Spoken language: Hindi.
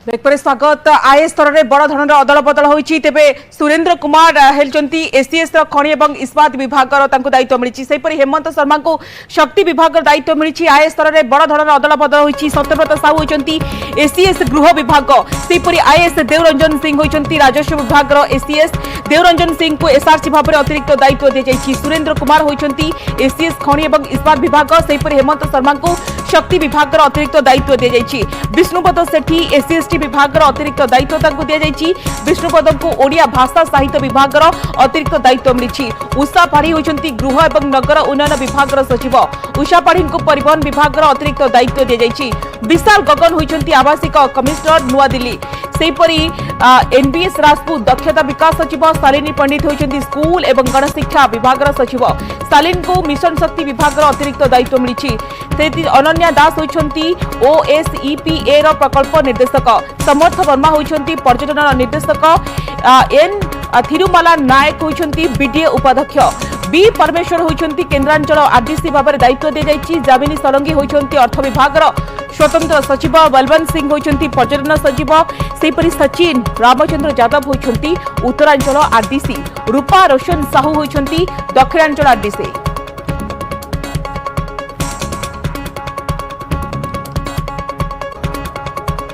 ब्रेक स्वागत। आईएएस स्तर में बड़ धरण अदल बदल होती तेज सुरेन्द्र कुमार हेल्चंती एसीएस खनि और इस्पात विभाग दायित्व मिली। हेमंत शर्मा को शक्ति विभाग दायित्व मिली। आईएएस स्तर में बड़ धरण अदल बदल होती। सत्यव्रत साहू होती एसीएस गृह विभाग। सेपरी आईएएस देवरंजन सिंह होती राजस्व विभाग एसीएस। देवरंजन सिंह को एसआरसी भाव में अतिरिक्त दायित्व दी जाएगी। सुरेन्द्र कुमार होती एसीएस खनि और इस्पात विभाग। सेपरी हेमंत शर्मा को शक्ति विभाग अतिरिक्त दायित्व दी जाएगी। विष्णुपद सेठी एससीएसटी विभाग अतिरिक्त दायित्व दी जाएगी। विष्णुपद को ओडिया भाषा साहित्य विभाग अतिरिक्त दायित्व मिली। उषा पाढ़ी होती गृह और नगर उन्नयन विभाग सचिव। उषा पाढ़ी को परिवहन विभाग अतिरिक्त दायित्व दी जाएगी। विशाल गगन होती आवासिक कमिश्नर नुआदिल्ली। सेपरी एनबीएस राजपूत दक्षता विकास सचिव। शालिनी पंडित होती स्कूल और गणशिक्षा विभाग सचिव। शालिन को मिशन शक्ति विभाग अतिरिक्त दायित्व मिली। अनन्या दास होती ओएसईपीए प्रकल्प निर्देशक। समर्थ वर्मा होती पर्यटन निर्देशक। एन थिरुमाला नायक होती बीडीए उपाध्यक्ष। बी परमेश्वर होती केन्द्रांचल आरडीसी भाव में दायित्व दी जाएगी। जामिनी सरंगी होती अर्थ विभाग स्वतंत्र सचिव। बलवंत सिंह होती पर्यटन सचिव। सेपरी सचिन रामचंद्र यादव होती उत्तरांचल आरडीसी। रूपा रोशन साहू होती दक्षिणांचल आरडीसी।